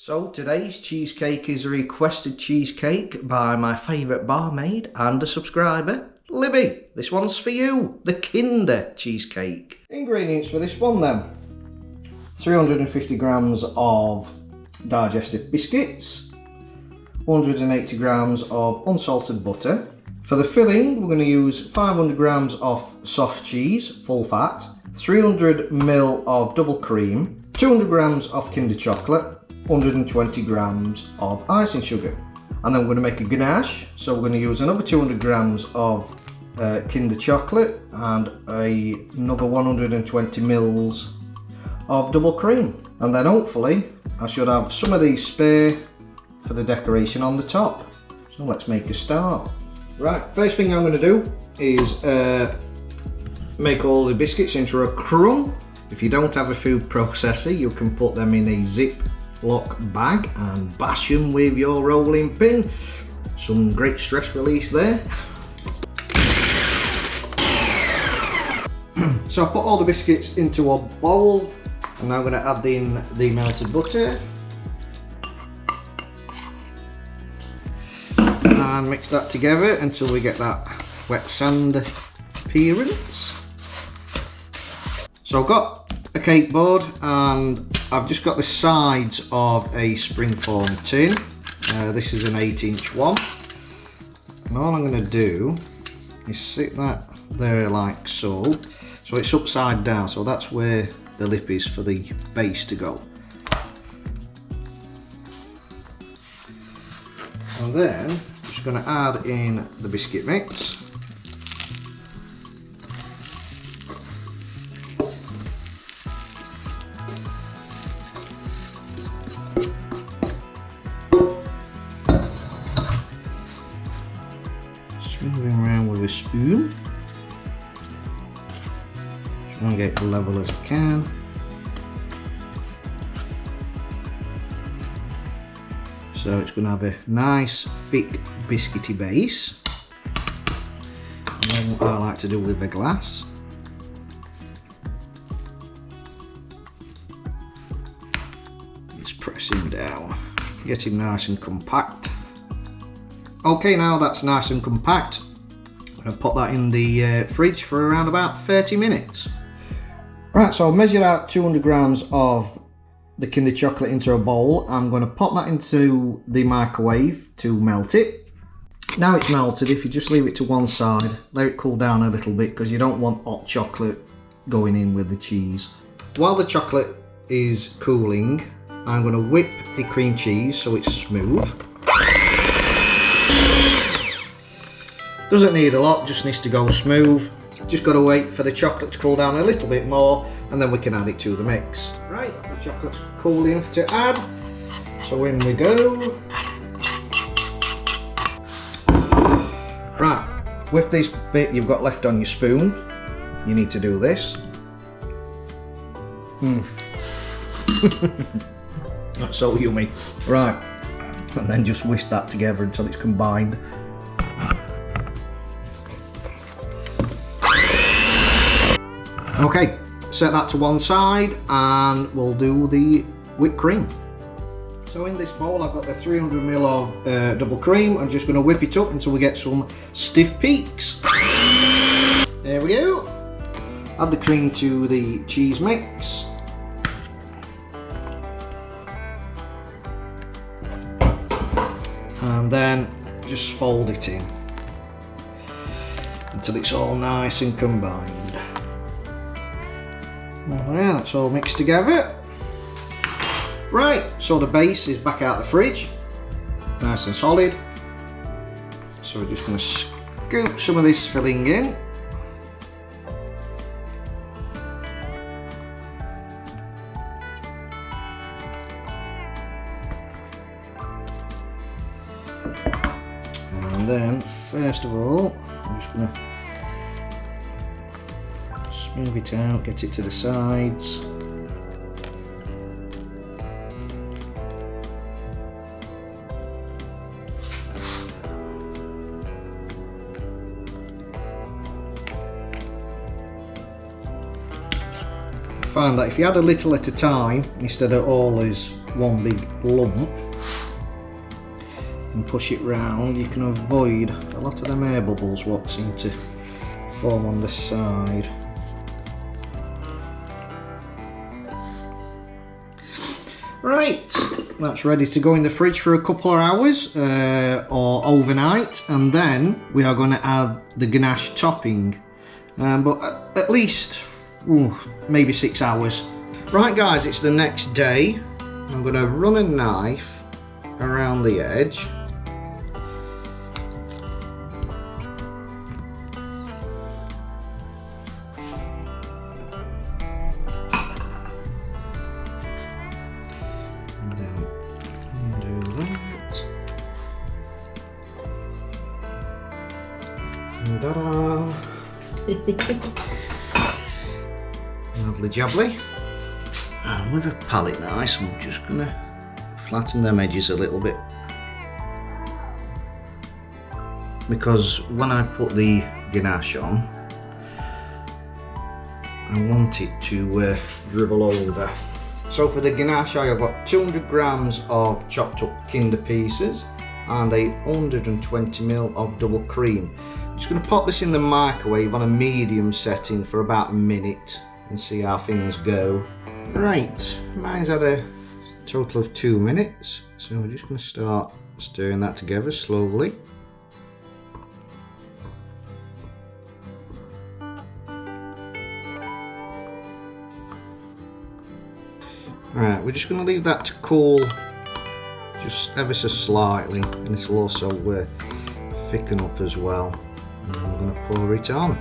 So today's cheesecake is a requested cheesecake by my favourite barmaid and a subscriber, Libby. This one's for you, the Kinder Cheesecake. Ingredients for this one then. 350 grams of Digestive biscuits, 180 grams of unsalted butter. For the filling, we're going to use 500 grams of soft cheese, full fat, 300 ml of double cream, 200 grams of Kinder chocolate, 120 grams of icing sugar. And then we're going to make a ganache, so we're going to use another 200 grams of Kinder chocolate and another 120 mils of double cream. And then hopefully I should have some of these spare for the decoration on the top. So let's make a start. Right, first thing I'm going to do is make all the biscuits into a crumb. If you don't have a food processor, you can put them in a Ziploc bag and bash them with your rolling pin. Some great stress release there. So I put all the biscuits into a bowl. I'm now going to add in the melted butter and mix that together until we get that wet sand appearance. So I've got a cake board and I've just got the sides of a springform tin. This is an 8-inch one. And all I'm going to do is sit that there like so. So it's upside down, so that's where the lip is for the base to go. And then I'm just going to add in the biscuit mix. Moving around with a spoon. Try and get it level as I can. So it's going to have a nice thick biscuity base. And then what I like to do with the glass, is press him down, get him nice and compact. Okay, now that's nice and compact, I'm going to pop that in the fridge for around about 30 minutes. Right, so I've measured out 200 grams of the Kinder chocolate into a bowl. I'm going to pop that into the microwave to melt it. Now it's melted, if you just leave it to one side, let it cool down a little bit because you don't want hot chocolate going in with the cheese. While the chocolate is cooling, I'm going to whip the cream cheese so it's smooth. Doesn't need a lot, just needs to go smooth. Just got to wait for the chocolate to cool down a little bit more and then we can add it to the mix. Right, the chocolate's cool enough to add. So in we go. Right, with this bit you've got left on your spoon, you need to do this. That's so yummy. Right, and then just whisk that together until it's combined. Okay, set that to one side and we'll do the whipped cream. So in this bowl I've got the 300 ml of double cream. I'm just going to whip it up until we get some stiff peaks. There we go. Add the cream to the cheese mix. And then just fold it in until it's all nice and combined. Oh yeah, that's all mixed together. Right, so the base is back out the fridge, nice and solid. So we're just going to scoop some of this filling in. And then, first of all, I'm just going to smooth it out, get it to the sides. find that if you add a little at a time instead of all as one big lump and push it round, you can avoid a lot of them air bubbles what seem to form on the side. Right, that's ready to go in the fridge for a couple of hours or overnight, and then we are going to add the ganache topping, but at least maybe 6 hours. Right guys, it's the next day. I'm going to run a knife around the edge. Ta-da! Lovely jubbly. And with a palette knife, I'm just gonna flatten them edges a little bit, because when I put the ganache on, I want it to dribble over. So for the ganache, I have got 200 grams of chopped up Kinder pieces and 120 ml of double cream. I'm just going to pop this in the microwave on a medium setting for about a minute and see how things go. Right, mine's had a total of 2 minutes, so we're just going to start stirring that together slowly. Right, we're just going to leave that to cool just ever so slightly, and this will also thicken up as well. And I'm going to pour it on.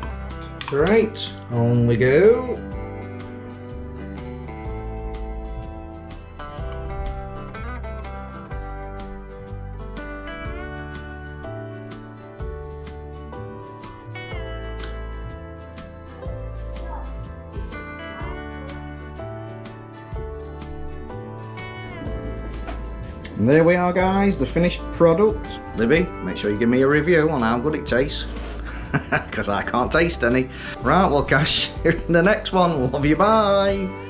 Right, on we go. And there we are guys, the finished product. Libby, make sure you give me a review on how good it tastes, because I can't taste any. Right, we'll catch you in the next one. Love you, bye.